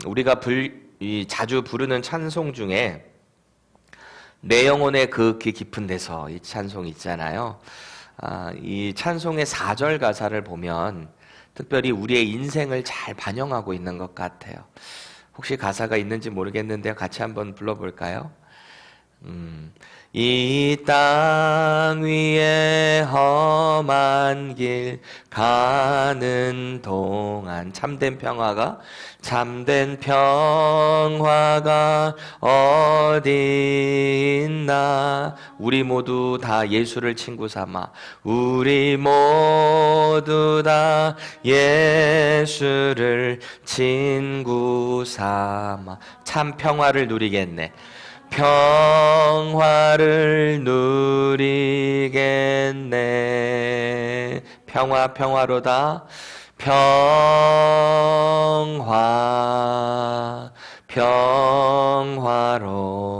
우리가 자주 부르는 찬송 중에 내 영혼의 극히 깊은 데서 이 찬송이 있잖아요. 이 찬송의 4절 가사를 보면 특별히 우리의 인생을 잘 반영하고 있는 것 같아요. 혹시 가사가 있는지 모르겠는데 같이 한번 불러볼까요? 이 땅 위에 험한 길 가는 동안 참된 평화가 어디 있나. 우리 모두 다 예수를 친구 삼아 우리 모두 다 예수를 친구 삼아 참 평화를 누리겠네. 평화를 누리겠네. 평화로다.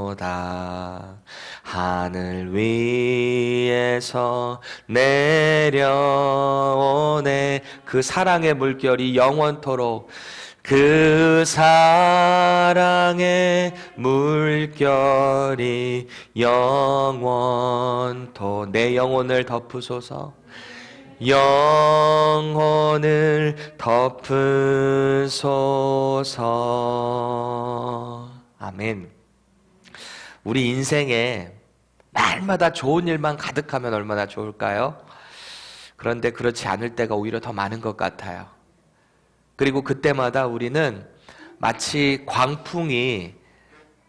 평화로다. 하늘 위에서 내려오네. 그 사랑의 물결이 영원토록, 그 사랑의 물결이 영원토록 내 영혼을 덮으소서. 영혼을 덮으소서. 아멘. 우리 인생에 날마다 좋은 일만 가득하면 얼마나 좋을까요? 그런데 그렇지 않을 때가 오히려 더 많은 것 같아요. 그리고 그때마다 우리는 마치 광풍이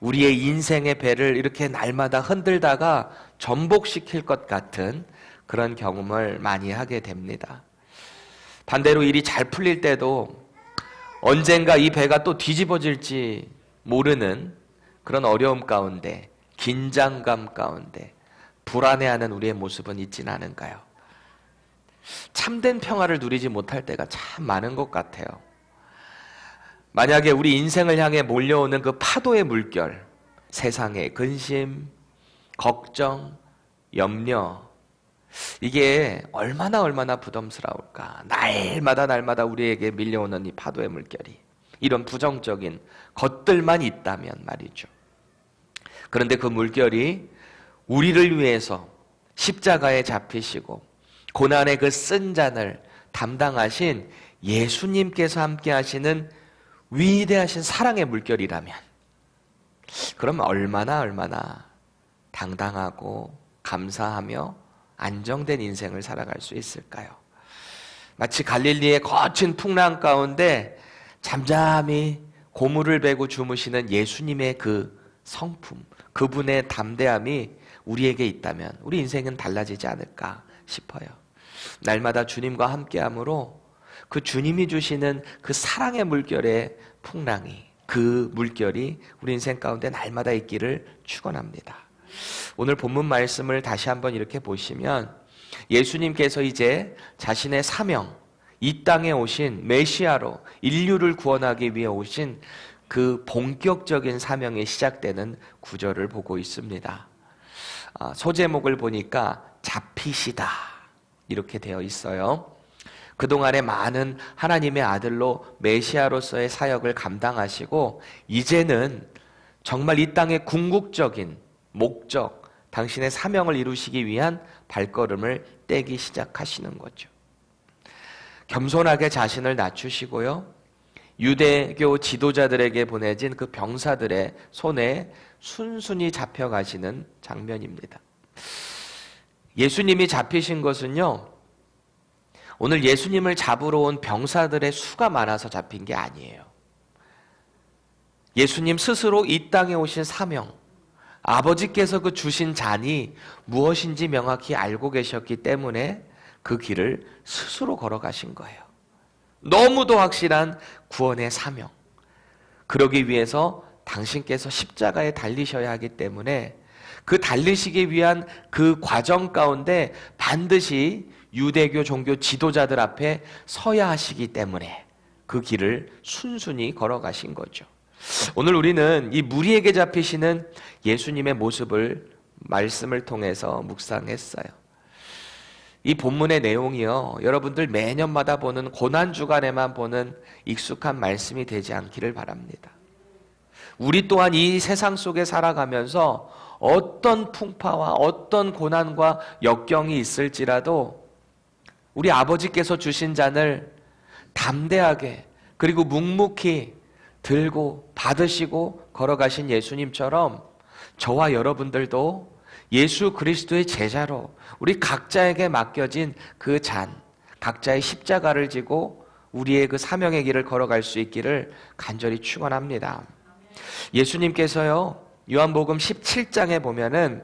우리의 인생의 배를 이렇게 날마다 흔들다가 전복시킬 것 같은 그런 경험을 많이 하게 됩니다. 반대로 일이 잘 풀릴 때도 언젠가 이 배가 또 뒤집어질지 모르는 그런 어려움 가운데, 긴장감 가운데 불안해하는 우리의 모습은 있진 않은가요? 참된 평화를 누리지 못할 때가 참 많은 것 같아요. 만약에 우리 인생을 향해 몰려오는 그 파도의 물결, 세상의 근심, 걱정, 염려, 이게 얼마나 부담스러울까. 날마다 우리에게 밀려오는 이 파도의 물결이, 이런 부정적인 것들만 있다면 말이죠. 그런데 그 물결이 우리를 위해서 십자가에 잡히시고 고난의 그 쓴 잔을 담당하신 예수님께서 함께 하시는 위대하신 사랑의 물결이라면, 그럼 얼마나 당당하고 감사하며 안정된 인생을 살아갈 수 있을까요? 마치 갈릴리의 거친 풍랑 가운데 잠잠히 고무를 베고 주무시는 예수님의 그 성품, 그분의 담대함이 우리에게 있다면 우리 인생은 달라지지 않을까 싶어요. 날마다 주님과 함께함으로 그 주님이 주시는 그 사랑의 물결의 풍랑이, 그 물결이 우리 인생 가운데 날마다 있기를 축원합니다. 오늘 본문 말씀을 다시 한번 이렇게 보시면 예수님께서 이제 자신의 사명, 이 땅에 오신 메시아로 인류를 구원하기 위해 오신 그 본격적인 사명이 시작되는 구절을 보고 있습니다. 소제목을 보니까 잡히시다 이렇게 되어 있어요. 그동안에 많은 하나님의 아들로 메시아로서의 사역을 감당하시고 이제는 정말 이 땅의 궁극적인 목적, 당신의 사명을 이루시기 위한 발걸음을 떼기 시작하시는 거죠. 겸손하게 자신을 낮추시고요, 유대교 지도자들에게 보내진 그 병사들의 손에 순순히 잡혀가시는 장면입니다. 예수님이 잡히신 것은요, 오늘 예수님을 잡으러 온 병사들의 수가 많아서 잡힌 게 아니에요. 예수님 스스로 이 땅에 오신 사명, 아버지께서 그 주신 잔이 무엇인지 명확히 알고 계셨기 때문에 그 길을 스스로 걸어가신 거예요. 너무도 확실한 구원의 사명, 그러기 위해서 당신께서 십자가에 달리셔야 하기 때문에 그 달리시기 위한 그 과정 가운데 반드시 유대교 종교 지도자들 앞에 서야 하시기 때문에 그 길을 순순히 걸어가신 거죠. 오늘 우리는 이 무리에게 이 본문의 내용이요, 여러분들 매년마다 보는 고난주간에만 보는 익숙한 말씀이 되지 않기를 바랍니다. 우리 또한 이 세상 속에 살아가면서 어떤 풍파와 어떤 고난과 역경이 있을지라도 우리 아버지께서 주신 잔을 담대하게 그리고 묵묵히 들고 받으시고 걸어가신 예수님처럼 저와 여러분들도 예수 그리스도의 제자로 우리 각자에게 맡겨진 그 잔, 각자의 십자가를 지고 우리의 그 사명의 길을 걸어갈 수 있기를 간절히 축원합니다. 예수님께서요, 요한복음 17장에 보면은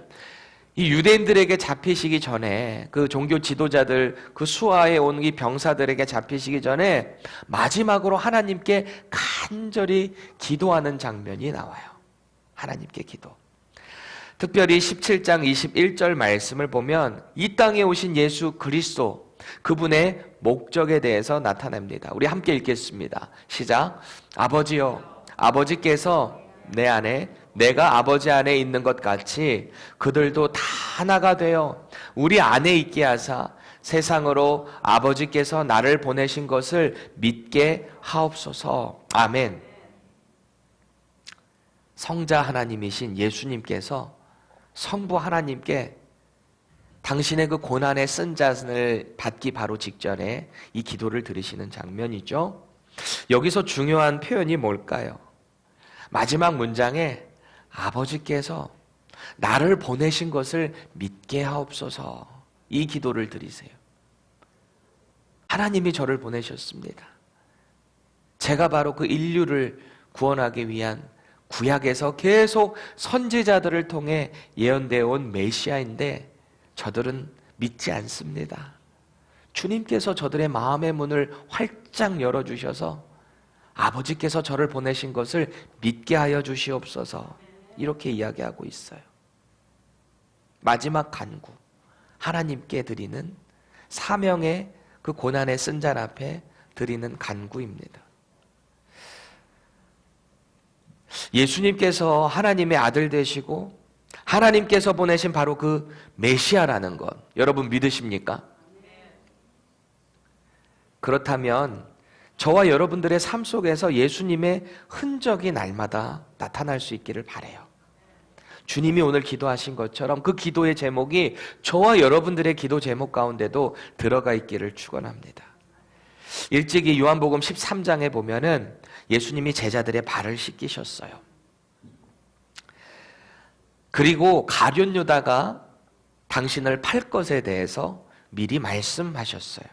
이 유대인들에게 잡히시기 전에, 그 종교 지도자들, 그 수하에 온 이 병사들에게 잡히시기 전에 마지막으로 하나님께 간절히 기도하는 장면이 나와요. 하나님께 기도. 특별히 17장 21절 말씀을 보면 이 땅에 오신 예수 그리스도, 그분의 목적에 대해서 나타냅니다. 우리 함께 읽겠습니다. 시작. 아버지여, 아버지께서 내 안에, 내가 아버지 안에 있는 것 같이 그들도 다 하나가 되어 우리 안에 있게 하사 세상으로 아버지께서 나를 보내신 것을 믿게 하옵소서. 아멘. 성자 하나님이신 예수님께서 성부 하나님께 당신의 그 고난의 쓴 잔을 받기 바로 직전에 이 기도를 드리시는 장면이죠. 여기서 중요한 표현이 뭘까요? 마지막 문장에 아버지께서 나를 보내신 것을 믿게 하옵소서, 이 기도를 드리세요. 하나님이 저를 보내셨습니다. 제가 바로 그 인류를 구원하기 위한 구약에서 계속 선지자들을 통해 예언되어 온 메시아인데 저들은 믿지 않습니다. 주님께서 저들의 마음의 문을 활짝 열어주셔서 아버지께서 저를 보내신 것을 믿게 하여 주시옵소서, 이렇게 이야기하고 있어요. 마지막 간구, 하나님께 드리는 사명의 그 고난의 쓴 잔 앞에 드리는 간구입니다. 예수님께서 하나님의 아들 되시고 하나님께서 보내신 바로 그 메시아라는 것, 여러분 믿으십니까? 그렇다면 저와 여러분들의 삶 속에서 예수님의 흔적이 날마다 나타날 수 있기를 바라요. 주님이 오늘 기도하신 것처럼 그 기도의 제목이 저와 여러분들의 기도 제목 가운데도 들어가 있기를 축원합니다. 일찍이 요한복음 13장에 보면은 예수님이 제자들의 발을 씻기셨어요. 그리고 가룟 유다가 당신을 팔 것에 대해서 미리 말씀하셨어요.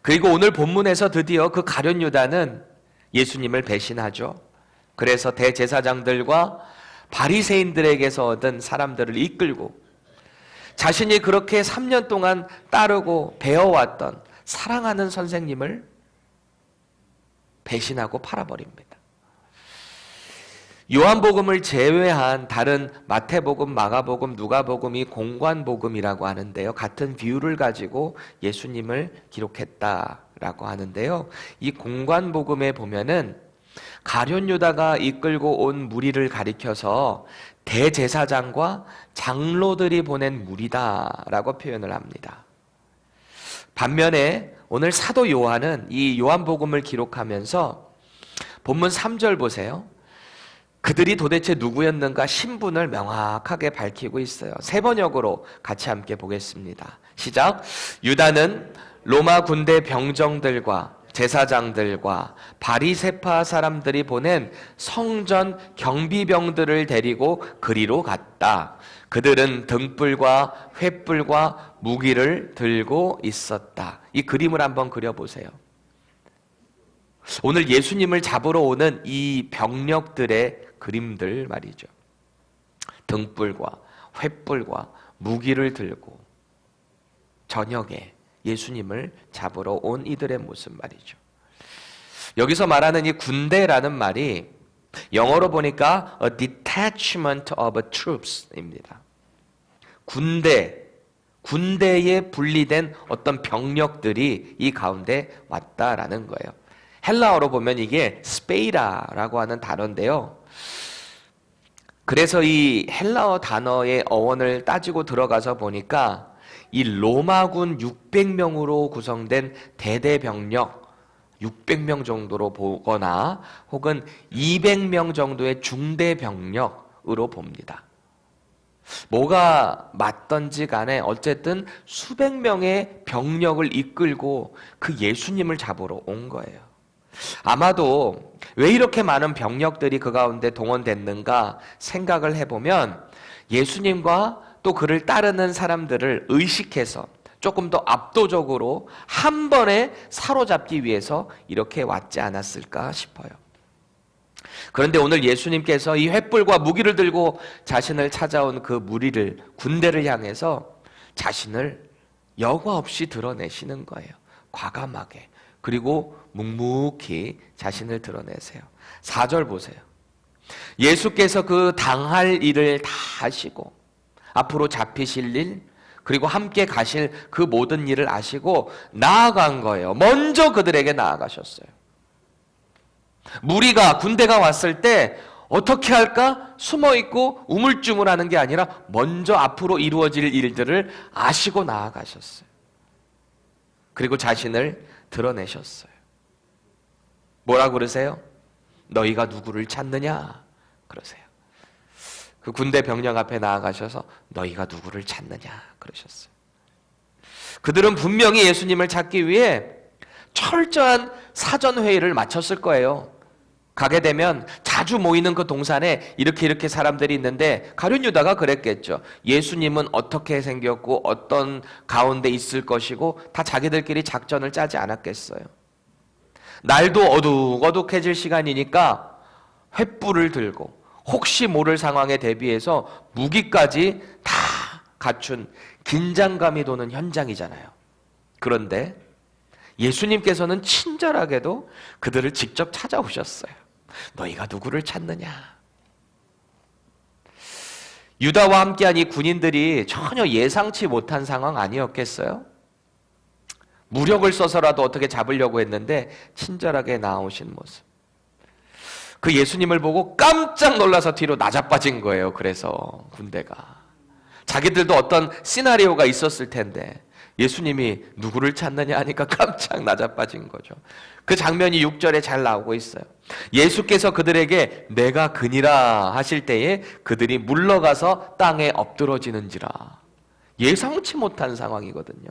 그리고 오늘 본문에서 드디어 그 가룟 유다는 예수님을 배신하죠. 그래서 대제사장들과 바리새인들에게서 얻은 사람들을 이끌고 자신이 그렇게 3년 동안 따르고 배워왔던 사랑하는 선생님을 배신하고 팔아버립니다. 요한복음을 제외한 다른 마태복음, 마가복음, 누가복음이 공관복음이라고 하는데요, 같은 비유를 가지고 예수님을 기록했다라고 하는데요, 이 공관복음에 보면은 가룟 유다가 이끌고 온 무리를 가리켜서 대제사장과 장로들이 보낸 무리다라고 표현을 합니다. 반면에 오늘 사도 요한은 이 요한복음을 기록하면서 본문 3절 보세요. 그들이 도대체 누구였는가 신분을 명확하게 밝히고 있어요. 세 번역으로 같이 함께 보겠습니다. 시작. 유다는 로마 군대 병정들과 제사장들과 바리새파 사람들이 보낸 성전 경비병들을 데리고 그리로 갔다. 그들은 등불과 횃불과 무기를 들고 있었다. 이 그림을 한번 그려보세요. 오늘 예수님을 잡으러 오는 이 병력들의 그림들 말이죠. 등불과 횃불과 무기를 들고 저녁에 예수님을 잡으러 온 이들의 모습 말이죠. 여기서 말하는 이 군대라는 말이 영어로 보니까 a detachment of troops입니다. 군대에 분리된 어떤 병력들이 이 가운데 왔다라는 거예요. 헬라어로 보면 이게 스페이라라고 하는 단어인데요. 그래서 이 헬라어 단어의 어원을 따지고 들어가서 보니까 이 로마군 600명으로 구성된 대대병력 600명 정도로 보거나 혹은 200명 정도의 중대병력으로 봅니다. 뭐가 맞던지 간에 어쨌든 수백 명의 병력을 이끌고 그 예수님을 잡으러 온 거예요. 아마도 왜 이렇게 많은 병력들이 그 가운데 동원됐는가 생각을 해보면 예수님과 또 그를 따르는 사람들을 의식해서 조금 더 압도적으로 한 번에 사로잡기 위해서 이렇게 왔지 않았을까 싶어요. 그런데 오늘 예수님께서 이 횃불과 무기를 들고 자신을 찾아온 그 무리를, 군대를 향해서 자신을 여과 없이 드러내시는 거예요. 과감하게. 그리고 묵묵히 자신을 드러내세요. 4절 보세요. 예수께서 그 당할 일을 다 하시고 앞으로 잡히실 일 그리고 함께 가실 그 모든 일을 아시고 나아간 거예요. 먼저 그들에게 나아가셨어요. 무리가 군대가 왔을 때 어떻게 할까? 숨어있고 우물쭈물하는 게 아니라 먼저 앞으로 이루어질 일들을 아시고 나아가셨어요. 그리고 자신을 드러내셨어요. 뭐라 그러세요? 너희가 누구를 찾느냐? 그러세요. 그 군대 병력 앞에 나아가셔서 너희가 누구를 찾느냐? 그러셨어요. 그들은 분명히 예수님을 찾기 위해 철저한 사전회의를 마쳤을 거예요. 가게 되면 자주 모이는 그 동산에 이렇게 사람들이 있는데 가룟 유다가 그랬겠죠. 예수님은 어떻게 생겼고 어떤 가운데 있을 것이고 다 자기들끼리 작전을 짜지 않았겠어요. 날도 어둑어둑해질 시간이니까 횃불을 들고 혹시 모를 상황에 대비해서 무기까지 다 갖춘 긴장감이 도는 현장이잖아요. 그런데 예수님께서는 친절하게도 그들을 직접 찾아오셨어요. 너희가 누구를 찾느냐? 유다와 함께한 이 군인들이 전혀 예상치 못한 상황 아니었겠어요? 무력을 써서라도 어떻게 잡으려고 했는데 친절하게 나오신 모습. 그 예수님을 보고 깜짝 놀라서 뒤로 나자빠진 거예요. 그래서 군대가. 자기들도 어떤 시나리오가 있었을 텐데 예수님이 누구를 찾느냐 하니까 깜짝 나자빠진 거죠. 그 장면이 6절에 잘 나오고 있어요. 예수께서 그들에게 내가 그니라 하실 때에 그들이 물러가서 땅에 엎드러지는지라. 예상치 못한 상황이거든요.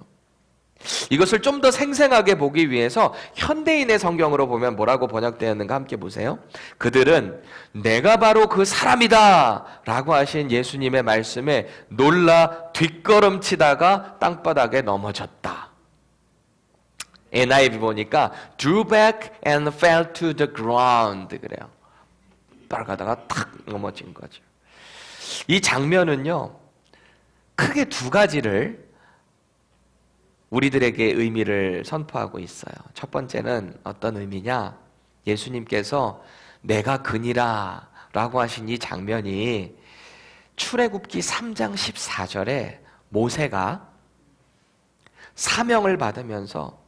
이것을 좀 더 생생하게 보기 위해서 현대인의 성경으로 보면 뭐라고 번역되었는가 함께 보세요. 그들은 내가 바로 그 사람이다 라고 하신 예수님의 말씀에 놀라 뒷걸음치다가 땅바닥에 넘어졌다. NIV 보니까 drew back and fell to the ground 그래요. 따라가다가 탁 넘어진 거죠. 이 장면은요 크게 두 가지를 우리들에게 의미를 선포하고 있어요. 첫 번째는 어떤 의미냐? 예수님께서 내가 그니라 라고 하신 이 장면이 출애굽기 3장 14절에 모세가 사명을 받으면서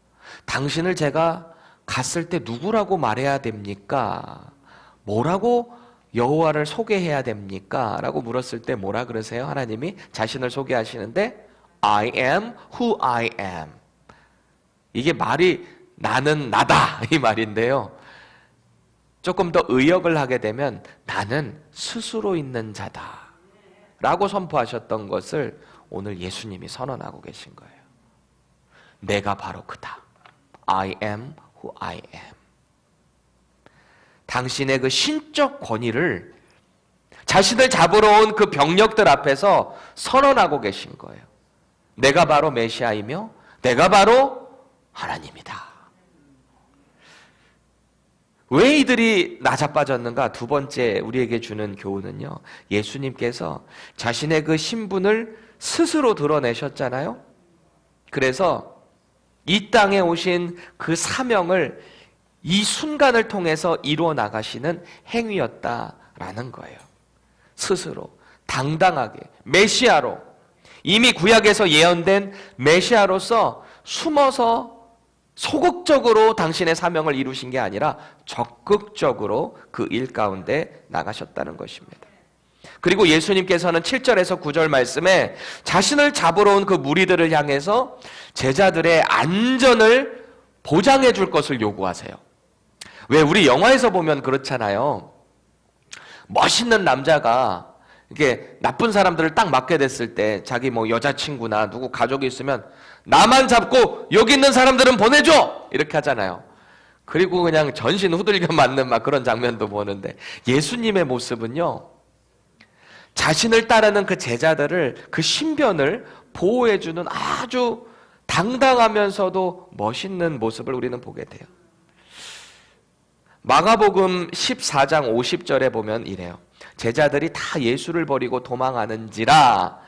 당신을 제가 갔을 때 누구라고 말해야 됩니까? 뭐라고 여호와를 소개해야 됩니까? 라고 물었을 때 뭐라 그러세요? 하나님이 자신을 소개하시는데 I am who I am. 이게 말이 나는 나다 이 말인데요. 조금 더 의역을 하게 되면 나는 스스로 있는 자다 라고 선포하셨던 것을 오늘 예수님이 선언하고 계신 거예요. 내가 바로 그다. I am who I am. 당신의 그 신적 권위를 자신을 잡으러 온 그 병력들 앞에서 선언하고 계신 거예요. 내가 바로 메시아이며 내가 바로 하나님이다. 왜 이들이 나자빠졌는가? 두 번째 우리에게 주는 교훈은요. 예수님께서 자신의 그 신분을 스스로 드러내셨잖아요. 그래서 이 땅에 오신 그 사명을 이 순간을 통해서 이루어 나가시는 행위였다라는 거예요. 스스로 당당하게 메시아로 이미 구약에서 예언된 메시아로서 숨어서 소극적으로 당신의 사명을 이루신 게 아니라 적극적으로 그 일 가운데 나가셨다는 것입니다. 그리고 예수님께서는 7절에서 9절 말씀에 자신을 잡으러 온 그 무리들을 향해서 제자들의 안전을 보장해 줄 것을 요구하세요. 왜 우리 영화에서 보면 그렇잖아요. 멋있는 남자가 이게 나쁜 사람들을 딱 맡게 됐을 때 자기 뭐 여자친구나 누구 가족이 있으면 나만 잡고 여기 있는 사람들은 보내줘! 이렇게 하잖아요. 그리고 그냥 전신 후들겨 맞는 막 그런 장면도 보는데 예수님의 모습은요. 자신을 따르는 그 제자들을 그 신변을 보호해주는 아주 당당하면서도 멋있는 모습을 우리는 보게 돼요. 마가복음 14장 50절에 보면 이래요. 제자들이 다 예수를 버리고 도망하는지라.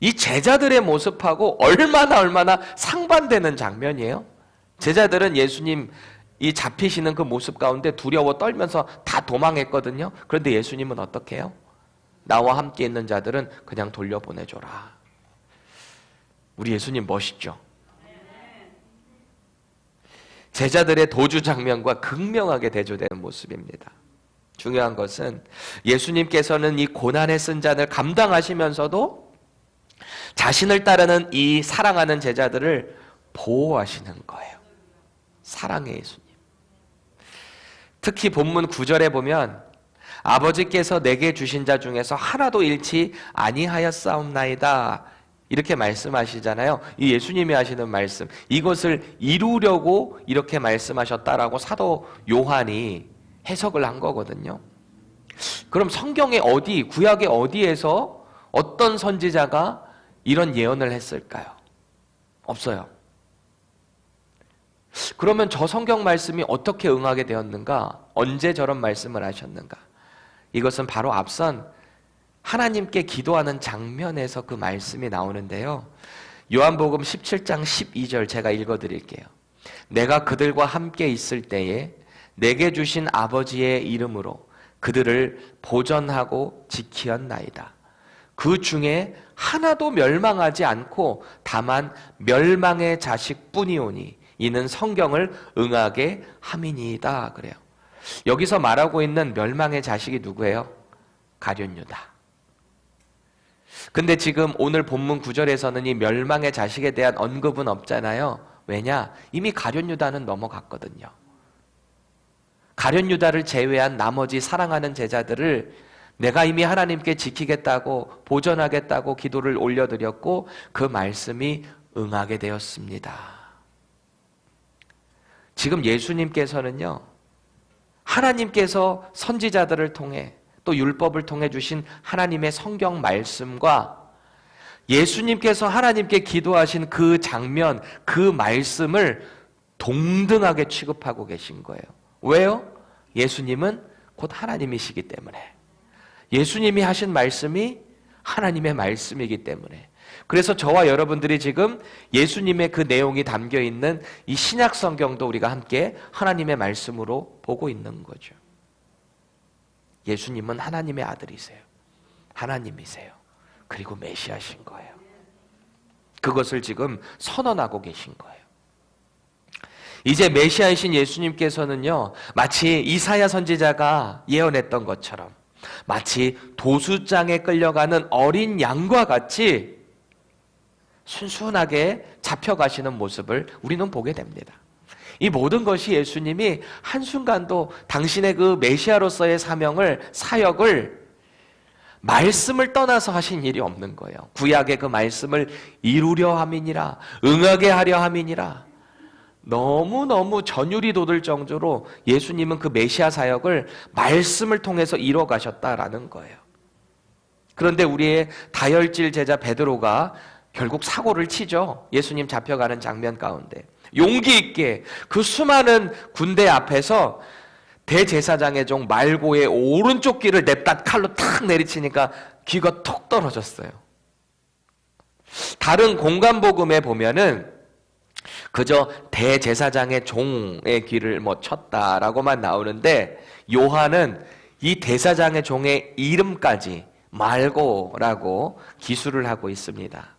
이 제자들의 모습하고 얼마나 상반되는 장면이에요. 제자들은 예수님 이 잡히시는 그 모습 가운데 두려워 떨면서 다 도망했거든요. 그런데 예수님은 어떻게 해요? 나와 함께 있는 자들은 그냥 돌려보내줘라. 우리 예수님 멋있죠? 제자들의 도주 장면과 극명하게 대조되는 모습입니다. 중요한 것은 예수님께서는 이 고난의 쓴잔을 감당하시면서도 자신을 따르는 이 사랑하는 제자들을 보호하시는 거예요. 사랑의 예수님. 특히 본문 9절에 보면 아버지께서 내게 주신 자 중에서 하나도 잃지 아니하였사옵나이다. 이렇게 말씀하시잖아요. 이 예수님이 하시는 말씀, 이것을 이루려고 이렇게 말씀하셨다라고 사도 요한이 해석을 한 거거든요. 그럼 성경의 어디, 구약의 어디에서 어떤 선지자가 이런 예언을 했을까요? 없어요. 그러면 저 성경 말씀이 어떻게 응하게 되었는가? 언제 저런 말씀을 하셨는가? 이것은 바로 앞선 하나님께 기도하는 장면에서 그 말씀이 나오는데요. 요한복음 17장 12절 제가 읽어드릴게요. 내가 그들과 함께 있을 때에 내게 주신 아버지의 이름으로 그들을 보전하고 지키었나이다. 그 중에 하나도 멸망하지 않고 다만 멸망의 자식뿐이오니 이는 성경을 응하게 함이니이다. 그래요. 여기서 말하고 있는 멸망의 자식이 누구예요? 가룟 유다. 근데 지금 오늘 본문 9절에서는 이 멸망의 자식에 대한 언급은 없잖아요. 왜냐? 이미 가룟 유다는 넘어갔거든요. 가룟 유다를 제외한 나머지 사랑하는 제자들을 내가 이미 하나님께 지키겠다고 보전하겠다고 기도를 올려드렸고 그 말씀이 응하게 되었습니다. 지금 예수님께서는요. 하나님께서 선지자들을 통해 또 율법을 통해 주신 하나님의 성경 말씀과 예수님께서 하나님께 기도하신 그 장면, 그 말씀을 동등하게 취급하고 계신 거예요. 왜요? 예수님은 곧 하나님이시기 때문에. 예수님이 하신 말씀이 하나님의 말씀이기 때문에. 그래서 저와 여러분들이 지금 예수님의 그 내용이 담겨 있는 이 신약 성경도 우리가 함께 하나님의 말씀으로 보고 있는 거죠. 예수님은 하나님의 아들이세요. 하나님이세요. 그리고 메시아신 거예요. 그것을 지금 선언하고 계신 거예요. 이제 메시아이신 예수님께서는요, 마치 이사야 선지자가 예언했던 것처럼 마치 도수장에 끌려가는 어린 양과 같이 순순하게 잡혀가시는 모습을 우리는 보게 됩니다. 이 모든 것이 예수님이 한순간도 당신의 그 메시아로서의 사역을 말씀을 떠나서 하신 일이 없는 거예요. 구약의 그 말씀을 이루려 함이니라, 응하게 하려 함이니라. 너무너무 전율이 돋을 정도로 예수님은 그 메시아 사역을 말씀을 통해서 이루어 가셨다라는 거예요. 그런데 우리의 다혈질 제자 베드로가 결국 사고를 치죠. 예수님 잡혀가는 장면 가운데 용기 있게 그 수많은 군대 앞에서 대제사장의 종 말고의 오른쪽 귀를 냅다 칼로 탁 내리치니까 귀가 톡 떨어졌어요. 다른 공간복음에 보면은 그저 대제사장의 종의 귀를 쳤다라고만 나오는데 요한은 이 대사장의 종의 이름까지 말고라고 기술을 하고 있습니다.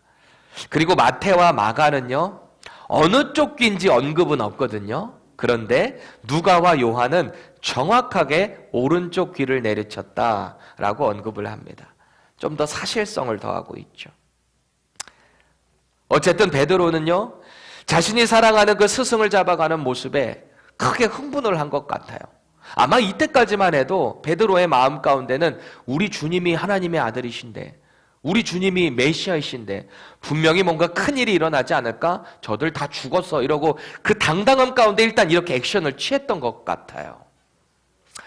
그리고 마태와 마가는요, 어느 쪽 귀인지 언급은 없거든요. 그런데 누가와 요한은 정확하게 오른쪽 귀를 내리쳤다라고 언급을 합니다. 좀 더 사실성을 더하고 있죠. 어쨌든 베드로는요, 자신이 사랑하는 그 스승을 잡아가는 모습에 크게 흥분을 한 것 같아요. 아마 이때까지만 해도 베드로의 마음 가운데는 우리 주님이 하나님의 아들이신데, 우리 주님이 메시아이신데 분명히 뭔가 큰일이 일어나지 않을까? 저들 다 죽었어 이러고 그 당당함 가운데 일단 이렇게 액션을 취했던 것 같아요.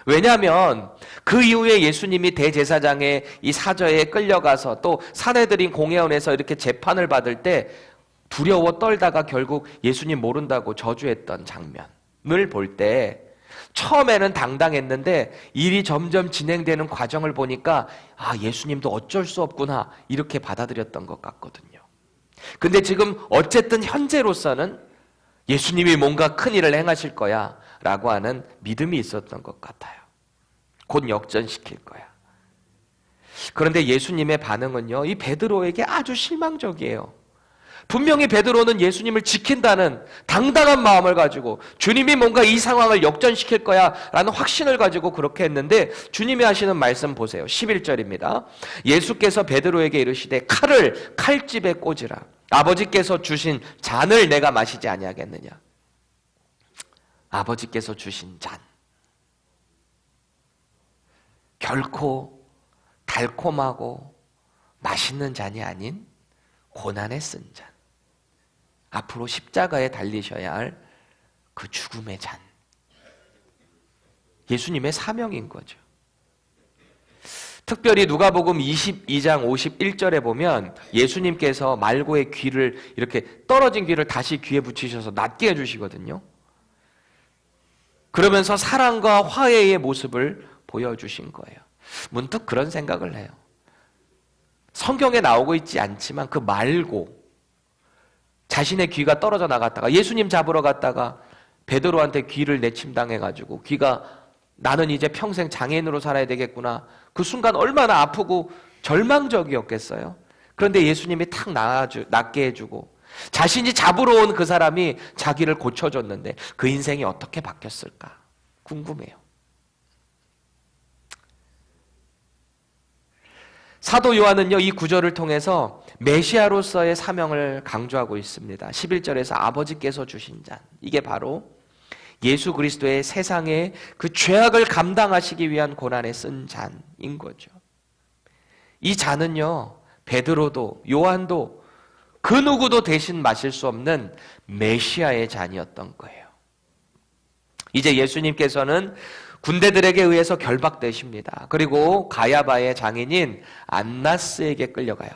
왜냐하면 그 이후에 예수님이 대제사장의 이 사저에 끌려가서 또 사내들인 공회원에서 이렇게 재판을 받을 때 두려워 떨다가 결국 예수님 모른다고 저주했던 장면을 볼 때 처음에는 당당했는데 일이 점점 진행되는 과정을 보니까 아, 예수님도 어쩔 수 없구나 이렇게 받아들였던 것 같거든요. 근데 지금 어쨌든 현재로서는 예수님이 뭔가 큰일을 행하실 거야 라고 하는 믿음이 있었던 것 같아요. 곧 역전시킬 거야. 그런데 예수님의 반응은요, 이 베드로에게 아주 실망적이에요. 분명히 베드로는 예수님을 지킨다는 당당한 마음을 가지고 주님이 뭔가 이 상황을 역전시킬 거야 라는 확신을 가지고 그렇게 했는데 주님이 하시는 말씀 보세요. 11절입니다. 예수께서 베드로에게 이르시되 칼을 칼집에 꽂으라. 아버지께서 주신 잔을 내가 마시지 아니하겠느냐. 아버지께서 주신 잔. 결코 달콤하고 맛있는 잔이 아닌 고난에 쓴 잔. 앞으로 십자가에 달리셔야 할 그 죽음의 잔. 예수님의 사명인 거죠. 특별히 누가복음 22장 51절에 보면 예수님께서 말고의 귀를 이렇게 떨어진 귀를 다시 귀에 붙이셔서 낫게 해주시거든요. 그러면서 사랑과 화해의 모습을 보여주신 거예요. 문득 그런 생각을 해요. 성경에 나오고 있지 않지만 그 말고 자신의 귀가 떨어져 나갔다가 예수님 잡으러 갔다가 베드로한테 귀를 내침당해가지고 귀가 나는 이제 평생 장애인으로 살아야 되겠구나. 그 순간 얼마나 아프고 절망적이었겠어요. 그런데 예수님이 탁 낫게 해주고 자신이 잡으러 온 그 사람이 자기를 고쳐줬는데 그 인생이 어떻게 바뀌었을까 궁금해요. 사도 요한은요, 이 구절을 통해서 메시아로서의 사명을 강조하고 있습니다. 11절에서 아버지께서 주신 잔. 이게 바로 예수 그리스도의 세상의 그 죄악을 감당하시기 위한 고난에 쓴 잔인 거죠. 이 잔은요, 베드로도 요한도 그 누구도 대신 마실 수 없는 메시아의 잔이었던 거예요. 이제 예수님께서는 군대들에게 의해서 결박되십니다. 그리고 가야바의 장인인 안나스에게 끌려가요.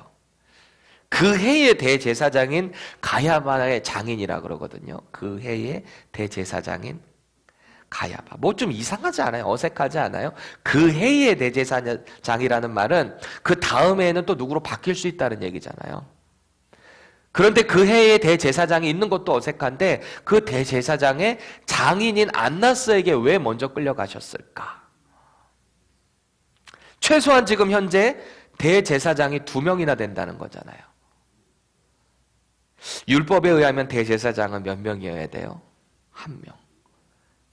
그 해의 대제사장인 가야바의 장인이라 그러거든요. 그 해의 대제사장인 가야바. 뭐 좀 이상하지 않아요? 어색하지 않아요? 그 해의 대제사장이라는 말은 그 다음에는 또 누구로 바뀔 수 있다는 얘기잖아요. 그런데 그 해에 대제사장이 있는 것도 어색한데 그 대제사장의 장인인 안나스에게 왜 먼저 끌려가셨을까? 최소한 지금 현재 대제사장이 2명이나 된다는 거잖아요. 율법에 의하면 대제사장은 몇 명이어야 돼요? 1명.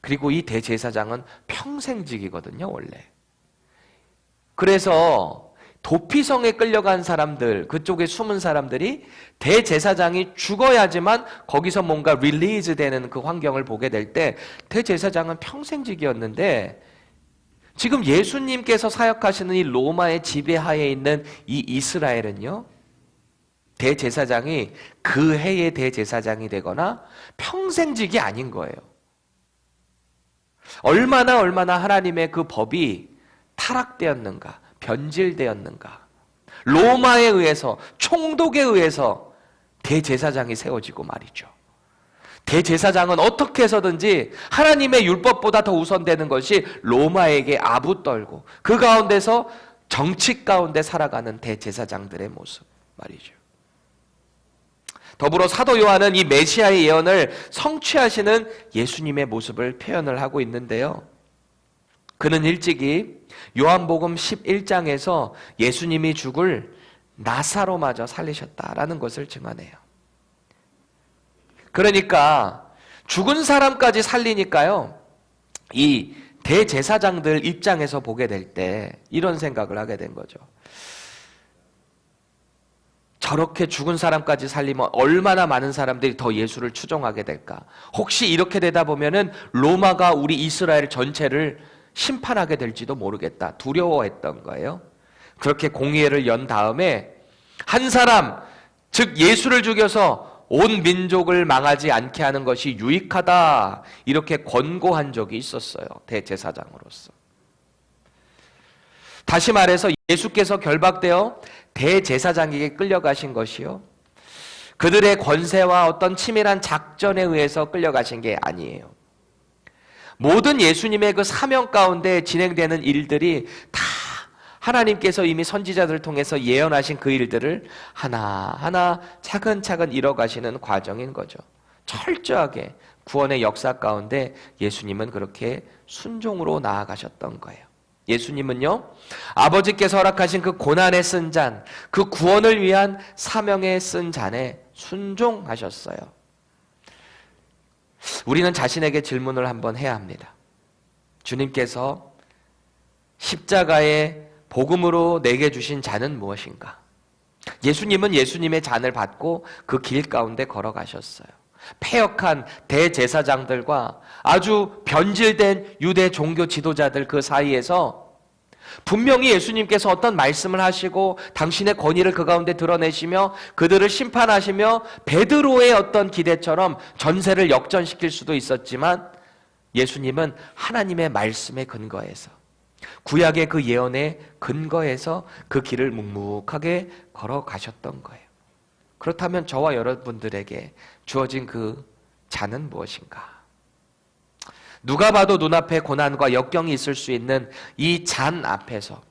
그리고 이 대제사장은 평생직이거든요, 원래. 그래서 도피성에 끌려간 사람들, 그쪽에 숨은 사람들이 대제사장이 죽어야지만 거기서 뭔가 릴리즈 되는 그 환경을 보게 될 때 대제사장은 평생직이었는데 지금 예수님께서 사역하시는 이 로마의 지배하에 있는 이 이스라엘은요, 대제사장이 그 해의 대제사장이 되거나 평생직이 아닌 거예요. 얼마나 하나님의 그 법이 타락되었는가, 변질되었는가. 로마에 의해서, 총독에 의해서 대제사장이 세워지고 말이죠. 대제사장은 어떻게 해서든지 하나님의 율법보다 더 우선되는 것이 로마에게 아부떨고 그 가운데서 정치 가운데 살아가는 대제사장들의 모습 말이죠. 더불어 사도 요한은 이 메시아의 예언을 성취하시는 예수님의 모습을 표현을 하고 있는데요. 그는 일찍이 요한복음 11장에서 예수님이 죽을 나사로마저 살리셨다라는 것을 증언해요. 그러니까 죽은 사람까지 살리니까요, 이 대제사장들 입장에서 보게 될 때 이런 생각을 하게 된 거죠. 저렇게 죽은 사람까지 살리면 얼마나 많은 사람들이 더 예수를 추종하게 될까? 혹시 이렇게 되다 보면은 로마가 우리 이스라엘 전체를 심판하게 될지도 모르겠다. 두려워했던 거예요. 그렇게 공의회를 연 다음에 한 사람, 즉 예수를 죽여서 온 민족을 망하지 않게 하는 것이 유익하다. 이렇게 권고한 적이 있었어요. 대제사장으로서. 다시 말해서 예수께서 결박되어 대제사장에게 끌려가신 것이요, 그들의 권세와 어떤 치밀한 작전에 의해서 끌려가신 게 아니에요. 모든 예수님의 그 사명 가운데 진행되는 일들이 다 하나님께서 이미 선지자들을 통해서 예언하신 그 일들을 하나하나 차근차근 이뤄가시는 과정인 거죠. 철저하게 구원의 역사 가운데 예수님은 그렇게 순종으로 나아가셨던 거예요. 예수님은요, 아버지께서 허락하신 그 고난에 쓴 잔, 그 구원을 위한 사명에 쓴 잔에 순종하셨어요. 우리는 자신에게 질문을 한번 해야 합니다. 주님께서 십자가의 복음으로 내게 주신 잔은 무엇인가? 예수님은 예수님의 잔을 받고 그 길 가운데 걸어가셨어요. 패역한 대제사장들과 아주 변질된 유대 종교 지도자들 그 사이에서 분명히 예수님께서 어떤 말씀을 하시고 당신의 권위를 그 가운데 드러내시며 그들을 심판하시며 베드로의 어떤 기대처럼 전세를 역전시킬 수도 있었지만, 예수님은 하나님의 말씀에 근거해서, 구약의 그 예언에 근거해서 그 길을 묵묵하게 걸어가셨던 거예요. 그렇다면 저와 여러분들에게 주어진 그 잔은 무엇인가? 누가 봐도 눈앞에 고난과 역경이 있을 수 있는 이 잔 앞에서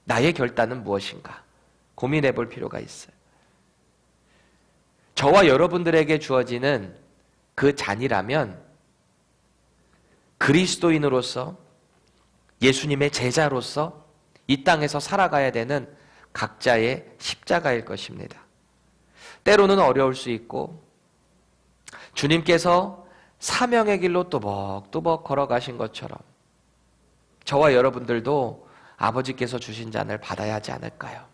나의 결단은 무엇인가? 고민해 볼 필요가 있어요. 저와 여러분들에게 주어지는 그 잔이라면 그리스도인으로서, 예수님의 제자로서 이 땅에서 살아가야 되는 각자의 십자가일 것입니다. 때로는 어려울 수 있고, 주님께서 사명의 길로 또벅또벅 걸어가신 것처럼 저와 여러분들도 아버지께서 주신 잔을 받아야 하지 않을까요?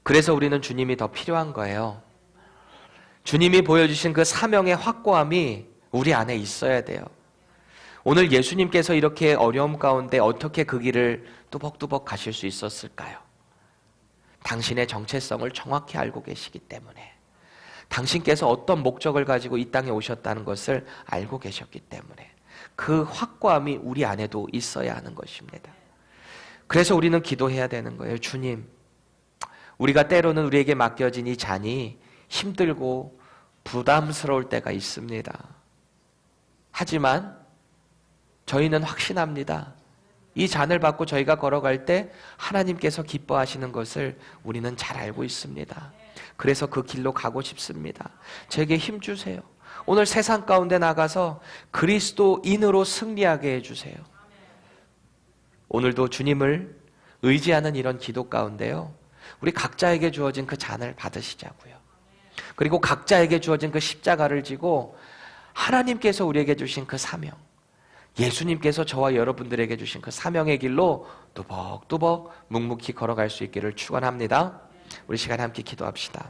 그래서 우리는 주님이 더 필요한 거예요. 주님이 보여주신 그 사명의 확고함이 우리 안에 있어야 돼요. 오늘 예수님께서 이렇게 어려움 가운데 어떻게 그 길을 뚜벅뚜벅 가실 수 있었을까요? 당신의 정체성을 정확히 알고 계시기 때문에, 당신께서 어떤 목적을 가지고 이 땅에 오셨다는 것을 알고 계셨기 때문에, 그 확고함이 우리 안에도 있어야 하는 것입니다. 그래서 우리는 기도해야 되는 거예요. 주님, 우리가 때로는 우리에게 맡겨진 이 잔이 힘들고 부담스러울 때가 있습니다. 하지만 저희는 확신합니다. 이 잔을 받고 저희가 걸어갈 때 하나님께서 기뻐하시는 것을 우리는 잘 알고 있습니다. 그래서 그 길로 가고 싶습니다. 제게 힘 주세요. 오늘 세상 가운데 나가서 그리스도인으로 승리하게 해주세요. 오늘도 주님을 의지하는 이런 기도 가운데요, 우리 각자에게 주어진 그 잔을 받으시자고요. 그리고 각자에게 주어진 그 십자가를 지고 하나님께서 우리에게 주신 그 사명, 예수님께서 저와 여러분들에게 주신 그 사명의 길로 또벅또벅 묵묵히 걸어갈 수 있기를 축원합니다. 우리 시간에 함께 기도합시다.